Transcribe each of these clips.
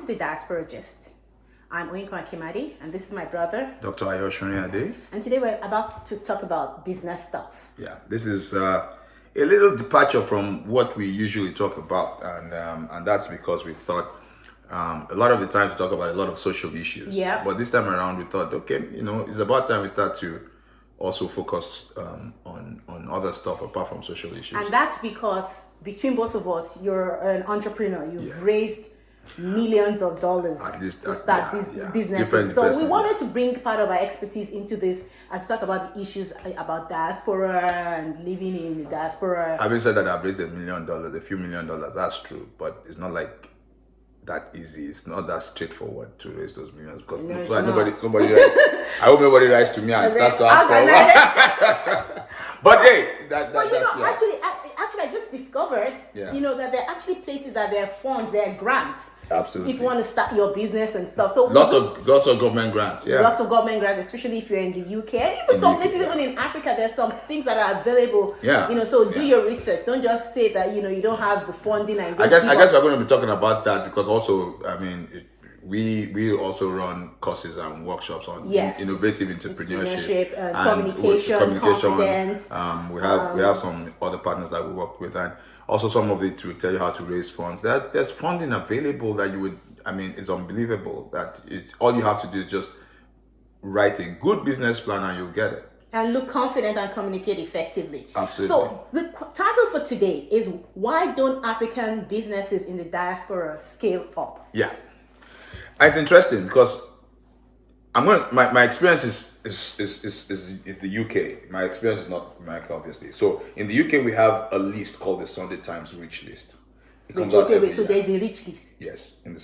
the Diaspora Gist. I'm Oyinkan and Ayo, and this is my brother, Dr. Ayo. and today we're about to talk about business stuff. Yeah, this is a little departure from what we usually talk about, and that's because we thought a lot of the times we talk about a lot of social issues. Yeah. But this time around we thought, okay, it's about time we start to also focus on other stuff apart from social issues. And that's because between both of us, you're an entrepreneur. You've Yeah. raised millions of dollars At least to that- start yeah. businesses. Different So we investments, wanted to bring part of our expertise into this as we talk about the issues about diaspora and living in the diaspora. Having said that, I've raised $1 million, a few $1 million. That's true, but it's not like that easy. It's not that straightforward to raise those millions because No, it's nobody not. I hope nobody writes to me and starts to ask for But hey, But that's actually, I just discovered, Yeah. that there are actually places that there are funds, there are grants. Absolutely. If you want to start your business and stuff. So lots of government grants. Yeah. lots of government grants, especially if you're in the UK. And even some UK, places, yeah. even in Africa, there's some things that are available. Yeah. So do Yeah. your research. Don't just say that, you don't have the funding and I just guess we're going to be talking about that because also, we also run courses and workshops on Yes. innovative entrepreneurship and and communication, confidence. We have some other partners that we work with, and also some of it to tell you how to raise funds. There's funding available that you would. It's unbelievable that all you have to do is just write a good business plan and you'll get it. And look confident and communicate effectively. Absolutely. So the title for today is why don't African businesses in the diaspora scale up? Yeah, it's interesting because my experience is the UK. My experience is not America, obviously. So in the UK we have a list called the Sunday Times Rich List. It comes out every So year. there's a rich list. Yes, in the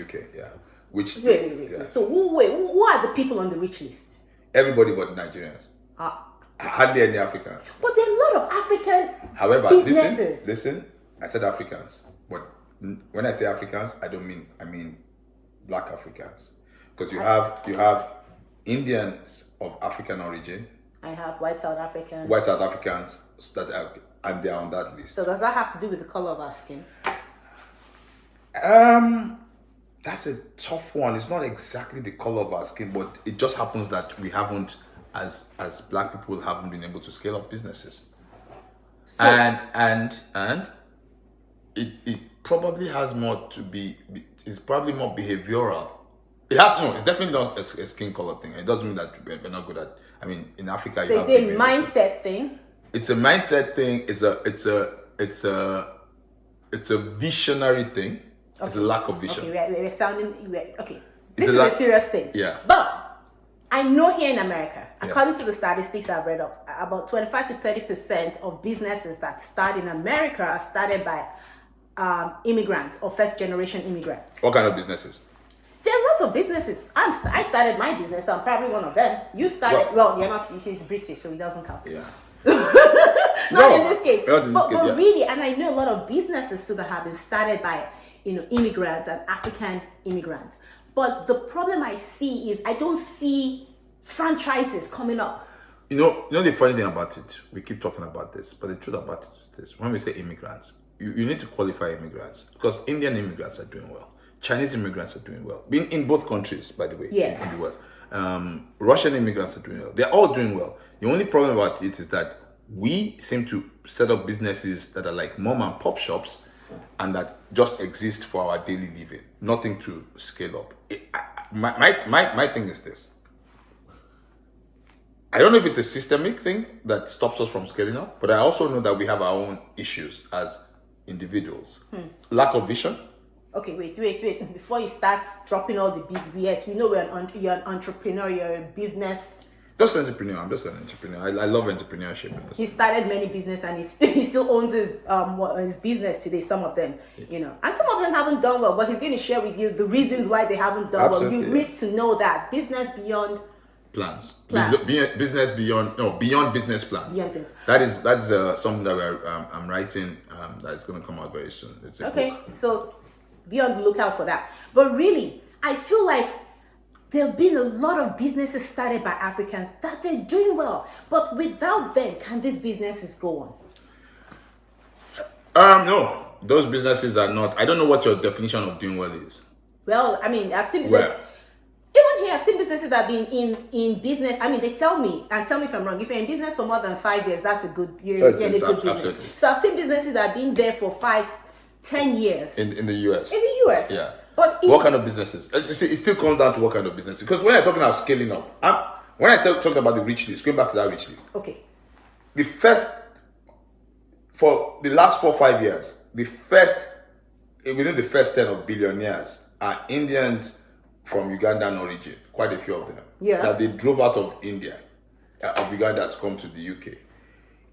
UK, yeah. Which Wait. yeah. So who are the people on the rich list? Everybody but Nigerians. Hardly any Africans. But there are a lot of African However, businesses. listen. I said Africans, but when I say Africans, I mean Black Africans, because you have Indians of African origin, I have white South Africans. white South Africans and they're on that list. So does that have to do with the color of our skin? That's a tough one. It's not exactly the color of our skin, but it just happens that we haven't, as Black people, haven't been able to scale up businesses. So, And it probably has more to be. It's probably more behavioral. It's definitely not a skin color thing. It doesn't mean that we're not good at. In Africa, so it's a mindset thing. It's a mindset thing. It's a visionary thing. It's a lack of vision. Okay, we're sounding. Okay, It's this is a serious thing. Yeah. But I know here in America, according to the statistics I've read up, about 25 to 30% of businesses that start in America are started by immigrants or first generation immigrants. What kind of businesses? There are lots of businesses. I started my business, so I'm probably one of them. You started, well you're not, he's British, so he doesn't count. Yeah. Not in this case. Not in this But case, yeah. really, and I know a lot of businesses too that have been started by immigrants and African immigrants. But the problem I see is I don't see franchises coming up. The funny thing about it, we keep talking about this, but the truth about it is this: when we say immigrants, you need to qualify immigrants because Indian immigrants are doing well, Chinese immigrants are doing well, being in both countries, by the way. Yes. In the West, Russian immigrants are doing well. They're all doing well. The only problem about it is that we seem to set up businesses that are like mom and pop shops, and that just exist for our daily living, nothing to scale up. My thing is this. I don't know if it's a systemic thing that stops us from scaling up, but I also know that we have our own issues as individuals. Lack of vision. Okay, wait. Before you start dropping all the big BS, we know you're an entrepreneur, you're a business. Just an entrepreneur. I'm just an entrepreneur. I love entrepreneurship. He started many business and he still owns his business today, some of them, and some of them haven't done well, but he's going to share with you the reasons why they haven't done Absolutely, well. You need to know that business beyond plans. Plans. Business beyond business plans. Beyond things. That is something that I'm writing that is going to come out very soon. It's a Okay, book. so be on the lookout for that. But really, I feel like there have been a lot of businesses started by Africans that they're doing well. But without them, can these businesses go on? No, those businesses are not. I don't know what your definition of doing well is. Well, I mean, I've seen business. Where? Even here, I've seen businesses that have been in business. I mean, they tell me, and tell me if I'm wrong. If you're in business for more than 5 years, that's a good. You're in a good business. Absolutely. So I've seen businesses that have been there for 5, 10 years. In the US. In the US. Yeah. But what kind of businesses? You see, it still comes down to what kind of business. Because when I'm talking about scaling up, when I talk about the rich list, going back to that rich list. Okay. For the last 4 or 5 years, within the first 10 of billionaires are Indians from Ugandan origin, quite a few of them. Yes. That they drove out of India, of Uganda to come to the UK.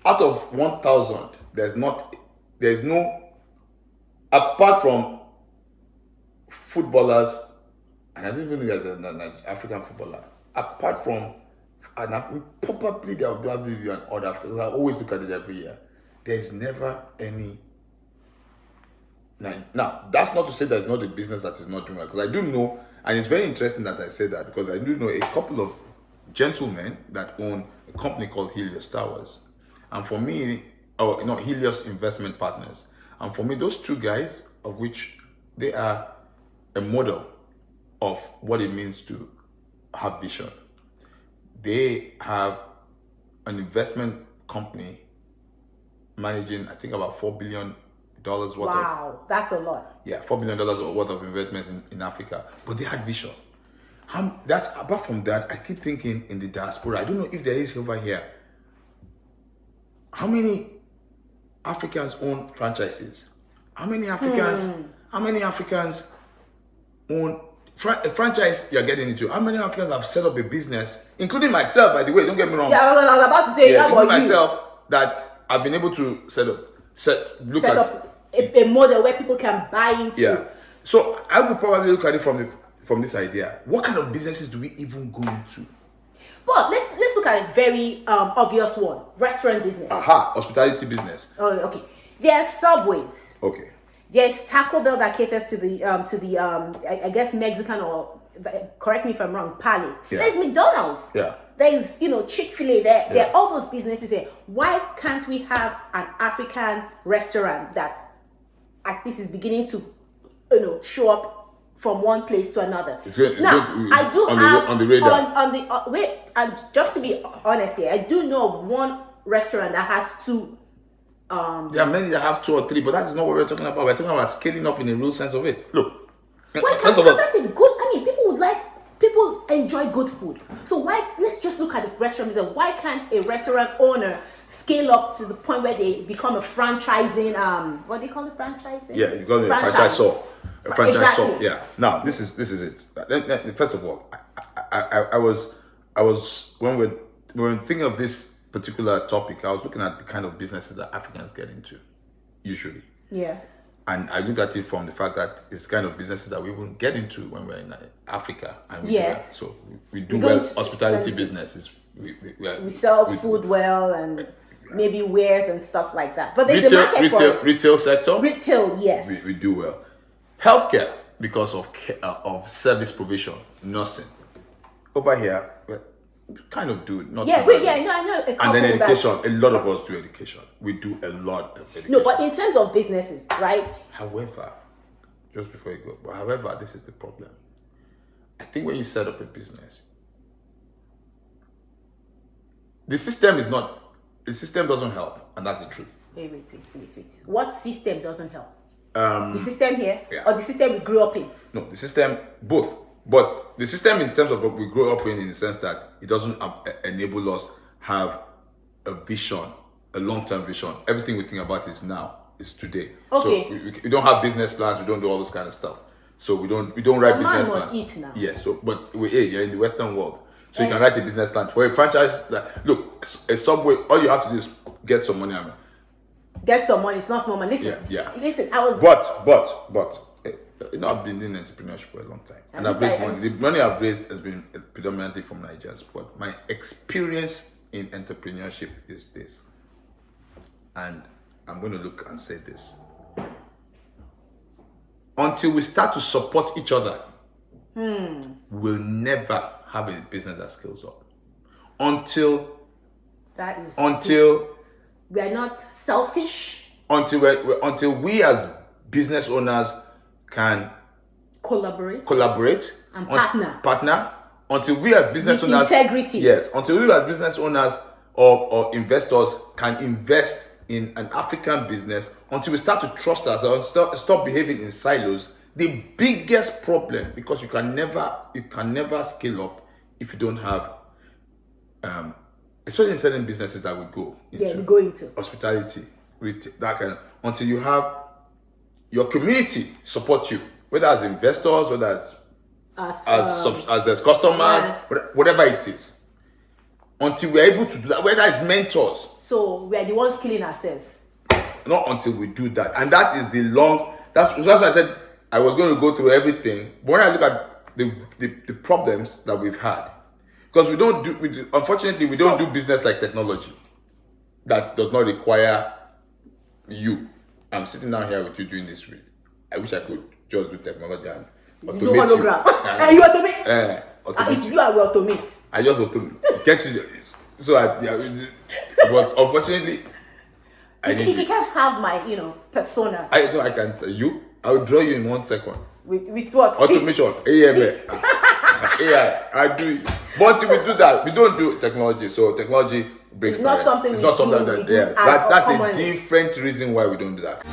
Out of 1,000, there's no, apart from footballers, and I don't even think there's an African footballer, apart from, and probably there will be an other, because I always look at it every year, there's never any. Now, that's not to say there's not a business that is not doing well, because I do know, and it's very interesting that I say that, because I do know a couple of gentlemen that own a company called Helios Towers. And for me, Helios Investment Partners. And for me, those two guys, of which they are a model of what it means to have vision. They have an investment company managing, I think, about $4 billion worth wow, that's a lot. Yeah, $4 billion worth of investment in Africa. But they had vision. Apart from that, I keep thinking in the diaspora, I don't know if there is over here, how many Africans own franchises? How many Africans own a franchise you're getting into? How many Africans have set up a business, including myself, by the way, don't get me wrong. Yeah, I was about to say, including myself, that I've been able to set up a model where people can buy into. Yeah. So I would probably look at it from this idea. What kind of businesses do we even go into? But let's look at a very obvious one: restaurant business. Hospitality business. Oh, okay. There's Subways. Okay. There's Taco Bell that caters to the I guess Mexican, or correct me if I'm wrong, palate. Yeah. There's McDonald's. Yeah. There's Chick-fil-A there. Yeah. There are all those businesses there. Why can't we have an African restaurant that at least is beginning to show up from one place to another? I do have on the radar. Wait, and just to be honest here, I do know of one restaurant that has 2. There are many that have 2 or 3, but that is not what we're talking about. We're talking about scaling up in a real sense of it. Look, because that's a good. I mean, people enjoy good food. So let's just look at the restaurant business. Why can't a restaurant owner scale up to the point where they become a franchising? What do you call it, franchising? Yeah, you call it a franchisor. A franchise. Exactly. Yeah. Now this is it. First of all, I was when we were thinking of this particular topic, I was looking at the kind of businesses that Africans get into, usually. Yeah. And I looked at it from the fact that it's kind of businesses that we won't get into when we're in Africa. And yes. So we do well. Hospitality businesses. We sell food well, and maybe wares and stuff like that. But there's a market for retail sector. Retail, yes. We do well. Healthcare, because of service provision, nursing. Over here, we kind of do not. Yeah, I know. And then education. A lot of us do education. We do a lot of education. No, but in terms of businesses, right? However, just before you go, this is the problem. I think when you set up a business, the system doesn't help, and that's the truth. Wait. What system doesn't help? The system here, or the system we grew up in? No, the system, both. But the system in terms of what we grew up in the sense that it doesn't enable us have a vision, a long-term vision. Everything we think about is now, is today. Okay. So we don't have business plans, we don't do all this kind of stuff. So we don't write business plans. Man must eat now. Yes, you're in the Western world. So you can write a business plan. For a franchise, look, a Subway, all you have to do is get some money. Get some money, it's not small money. Listen, listen, I was... But, I've been doing entrepreneurship for a long time. And I've raised money. The money I've raised has been predominantly from Nigerians. But my experience in entrepreneurship is this. And I'm going to look and say this. Until we start to support each other, we'll never have a business that scales up. Until we are not selfish. Until we as business owners can collaborate and partner until we as business with owners, integrity. Yes, until we as business owners or investors can invest in an African business, until we start to trust ourselves, stop behaving in silos. The biggest problem, because you can never scale up if you don't have, especially in certain businesses that we go into, hospitality, retail, that kind of, until you have your community support you, whether as investors, whether as customers, whatever it is, until we're able to do that, whether it's mentors. So we are the ones killing ourselves. Not until we do that, and that is the long. That's why I said I was going to go through everything. But when I look at the problems that we've had, because unfortunately we don't do business like technology that does not require you. I'm sitting down here with you doing this. I wish I could just do technology and automate you. You automate. If you are automate. I just automate. Get you this. So but unfortunately, if you can't have my persona. I can tell you. I will draw you in 1 second. With what? Automation. AI. I do it. But if we do that, we don't do technology. So technology breaks. It's not something that. Yes. That's a different reason why we don't do that.